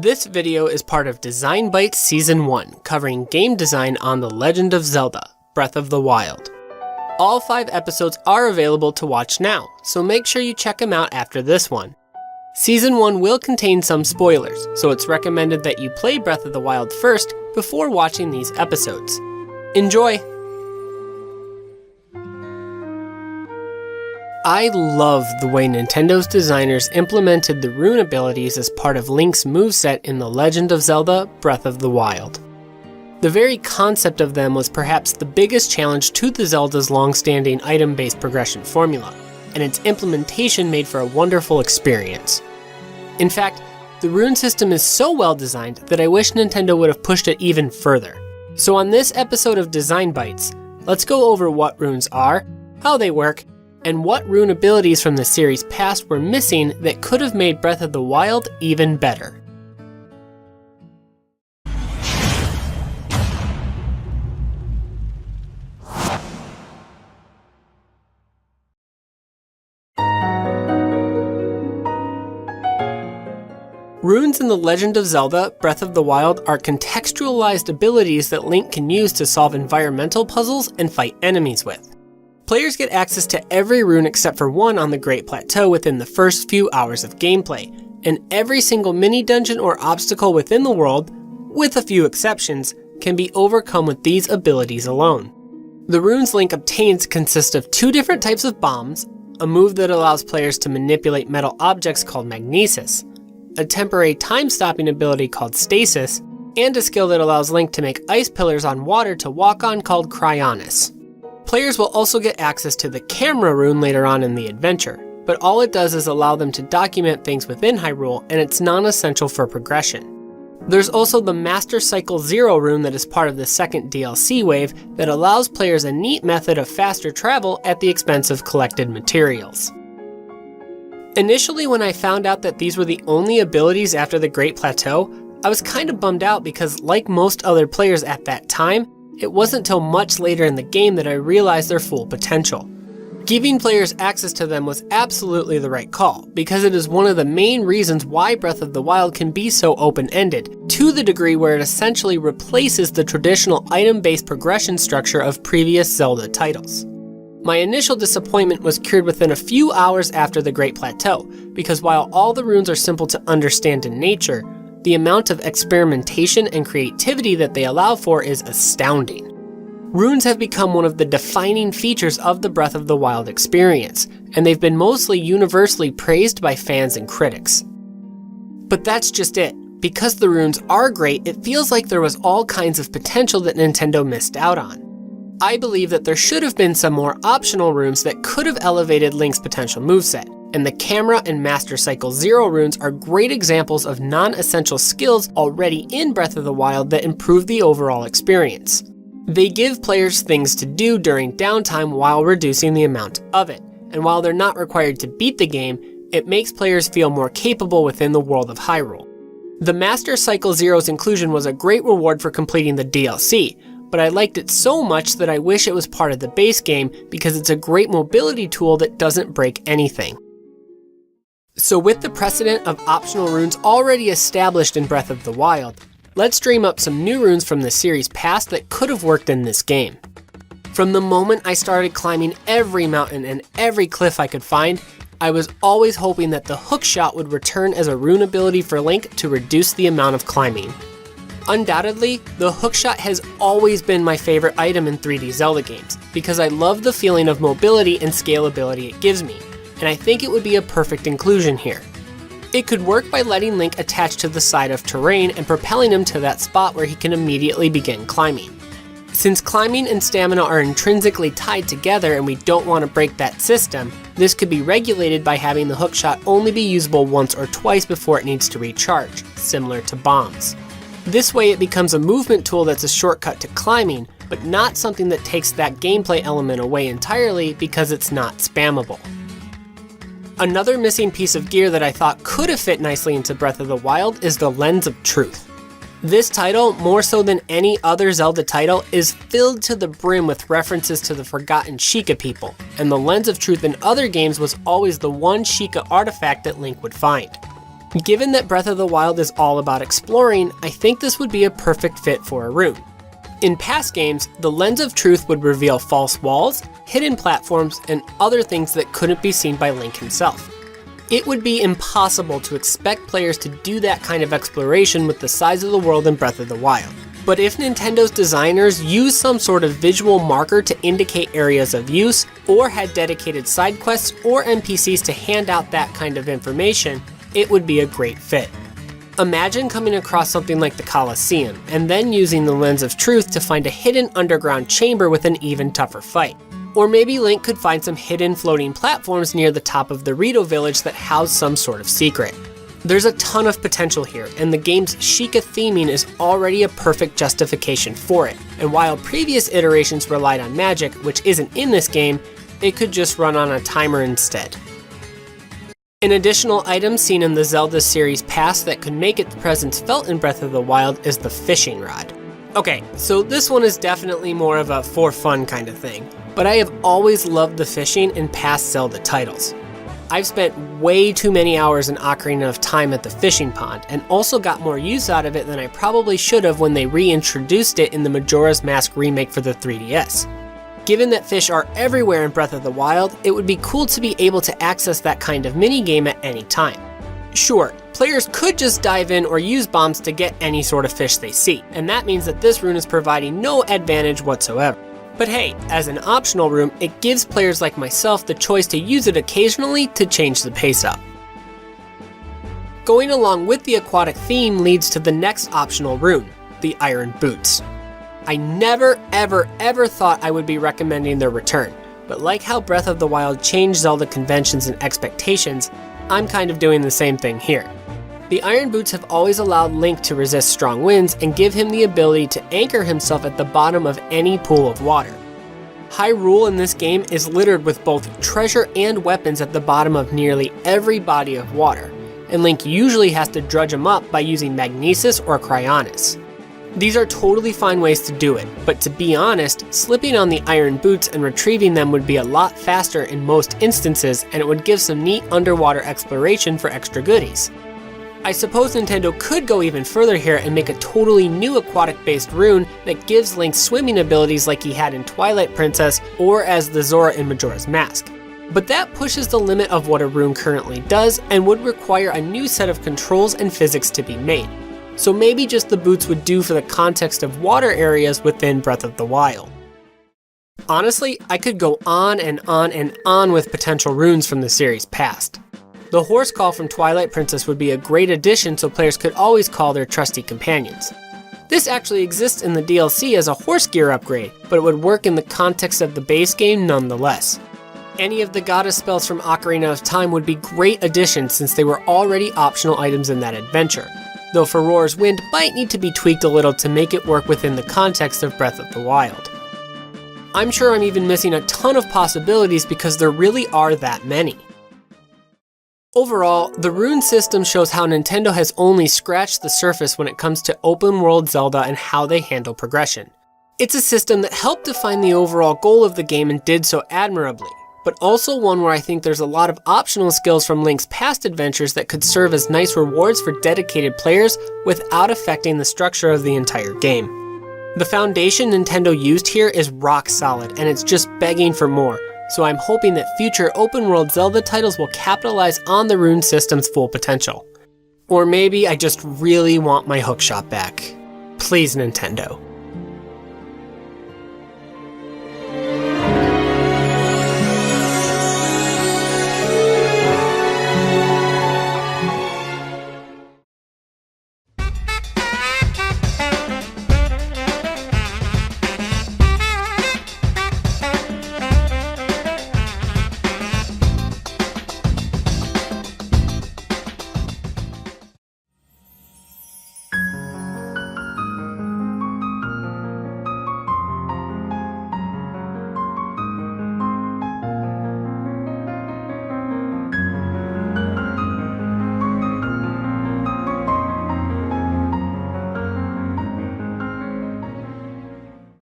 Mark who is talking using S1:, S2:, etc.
S1: This video is part of Design Bytes Season 1, covering game design on The Legend of Zelda: Breath of the Wild. All 5 episodes are available to watch now, so make sure you check them out after this one. Season 1 will contain some spoilers, so it's recommended that you play Breath of the Wild first before watching these episodes. Enjoy! I love the way Nintendo's designers implemented the Rune abilities as part of Link's moveset in The Legend of Zelda: Breath of the Wild. The very concept of them was perhaps the biggest challenge to the Zelda's long-standing item-based progression formula, and its implementation made for a wonderful experience. In fact, the Rune system is so well designed that I wish Nintendo would have pushed it even further. So on this episode of Design Bytes, let's go over what runes are, how they work, and what rune abilities from the series past were missing that could have made Breath of the Wild even better. Runes in The Legend of Zelda: Breath of the Wild are contextualized abilities that Link can use to solve environmental puzzles and fight enemies with. Players get access to every rune except for one on the Great Plateau within the first few hours of gameplay, and every single mini-dungeon or obstacle within the world, with a few exceptions, can be overcome with these abilities alone. The runes Link obtains consist of 2 different types of bombs, a move that allows players to manipulate metal objects called magnesis, a temporary time-stopping ability called stasis, and a skill that allows Link to make ice pillars on water to walk on called cryonis. Players will also get access to the camera rune later on in the adventure, but all it does is allow them to document things within Hyrule, and it's non-essential for progression. There's also the Master Cycle 0 rune that is part of the second DLC wave that allows players a neat method of faster travel at the expense of collected materials. Initially, when I found out that these were the only abilities after the Great Plateau, I was kind of bummed out because, like most other players at that time, it wasn't till much later in the game that I realized their full potential. Giving players access to them was absolutely the right call, because it is one of the main reasons why Breath of the Wild can be so open-ended, to the degree where it essentially replaces the traditional item-based progression structure of previous Zelda titles. My initial disappointment was cured within a few hours after the Great Plateau, because while all the runes are simple to understand in nature, the amount of experimentation and creativity that they allow for is astounding. Runes have become one of the defining features of the Breath of the Wild experience, and they've been mostly universally praised by fans and critics. But that's just it. Because the runes are great, it feels like there was all kinds of potential that Nintendo missed out on. I believe that there should have been some more optional runes that could have elevated Link's potential moveset, and the Camera and Master Cycle 0 runes are great examples of non-essential skills already in Breath of the Wild that improve the overall experience. They give players things to do during downtime while reducing the amount of it, and while they're not required to beat the game, it makes players feel more capable within the world of Hyrule. The Master Cycle 0's inclusion was a great reward for completing the DLC, but I liked it so much that I wish it was part of the base game because it's a great mobility tool that doesn't break anything. So with the precedent of optional runes already established in Breath of the Wild, let's dream up some new runes from the series past that could have worked in this game. From the moment I started climbing every mountain and every cliff I could find, I was always hoping that the Hookshot would return as a rune ability for Link to reduce the amount of climbing. Undoubtedly, the Hookshot has always been my favorite item in 3D Zelda games, because I love the feeling of mobility and scalability it gives me, and I think it would be a perfect inclusion here. It could work by letting Link attach to the side of terrain and propelling him to that spot where he can immediately begin climbing. Since climbing and stamina are intrinsically tied together and we don't want to break that system, this could be regulated by having the Hookshot only be usable once or twice before it needs to recharge, similar to bombs. This way it becomes a movement tool that's a shortcut to climbing, but not something that takes that gameplay element away entirely because it's not spammable. Another missing piece of gear that I thought could have fit nicely into Breath of the Wild is the Lens of Truth. This title, more so than any other Zelda title, is filled to the brim with references to the forgotten Sheikah people, and the Lens of Truth in other games was always the one Sheikah artifact that Link would find. Given that Breath of the Wild is all about exploring, I think this would be a perfect fit for a Rune. In past games, the Lens of Truth would reveal false walls, hidden platforms, and other things that couldn't be seen by Link himself. It would be impossible to expect players to do that kind of exploration with the size of the world in Breath of the Wild. But if Nintendo's designers used some sort of visual marker to indicate areas of use, or had dedicated side quests or NPCs to hand out that kind of information, it would be a great fit. Imagine coming across something like the Colosseum, and then using the Lens of Truth to find a hidden underground chamber with an even tougher fight. Or maybe Link could find some hidden floating platforms near the top of the Rito village that house some sort of secret. There's a ton of potential here, and the game's Sheikah theming is already a perfect justification for it. And while previous iterations relied on magic, which isn't in this game, it could just run on a timer instead. An additional item seen in the Zelda series past that could make its presence felt in Breath of the Wild is the fishing rod. Okay, so this one is definitely more of a for fun kind of thing, but I have always loved the fishing in past Zelda titles. I've spent way too many hours in Ocarina of Time at the fishing pond, and also got more use out of it than I probably should have when they reintroduced it in the Majora's Mask remake for the 3DS. Given that fish are everywhere in Breath of the Wild, it would be cool to be able to access that kind of minigame at any time. Sure, players could just dive in or use bombs to get any sort of fish they see, and that means that this rune is providing no advantage whatsoever. But hey, as an optional rune, it gives players like myself the choice to use it occasionally to change the pace up. Going along with the aquatic theme leads to the next optional rune, the Iron Boots. I never ever thought I would be recommending their return, but like how Breath of the Wild changed Zelda conventions and expectations, I'm kind of doing the same thing here. The Iron Boots have always allowed Link to resist strong winds and give him the ability to anchor himself at the bottom of any pool of water. Hyrule in this game is littered with both treasure and weapons at the bottom of nearly every body of water, and Link usually has to dredge them up by using Magnesis or Cryonis. These are totally fine ways to do it, but to be honest, slipping on the Iron Boots and retrieving them would be a lot faster in most instances, and it would give some neat underwater exploration for extra goodies. I suppose Nintendo could go even further here and make a totally new aquatic-based rune that gives Link swimming abilities like he had in Twilight Princess or as the Zora in Majora's Mask. But that pushes the limit of what a rune currently does and would require a new set of controls and physics to be made. So maybe just the boots would do for the context of water areas within Breath of the Wild. Honestly, I could go on and on and on with potential runes from the series past. The horse call from Twilight Princess would be a great addition so players could always call their trusty companions. This actually exists in the DLC as a horse gear upgrade, but it would work in the context of the base game nonetheless. Any of the goddess spells from Ocarina of Time would be great additions since they were already optional items in that adventure, though Farore's Wind might need to be tweaked a little to make it work within the context of Breath of the Wild. I'm sure I'm even missing a ton of possibilities because there really are that many. Overall, the Rune system shows how Nintendo has only scratched the surface when it comes to open world Zelda and how they handle progression. It's a system that helped define the overall goal of the game and did so admirably, but also one where I think there's a lot of optional skills from Link's past adventures that could serve as nice rewards for dedicated players without affecting the structure of the entire game. The foundation Nintendo used here is rock solid, and it's just begging for more. So I'm hoping that future open-world Zelda titles will capitalize on the Rune system's full potential. Or maybe I just really want my Hookshot back. Please, Nintendo.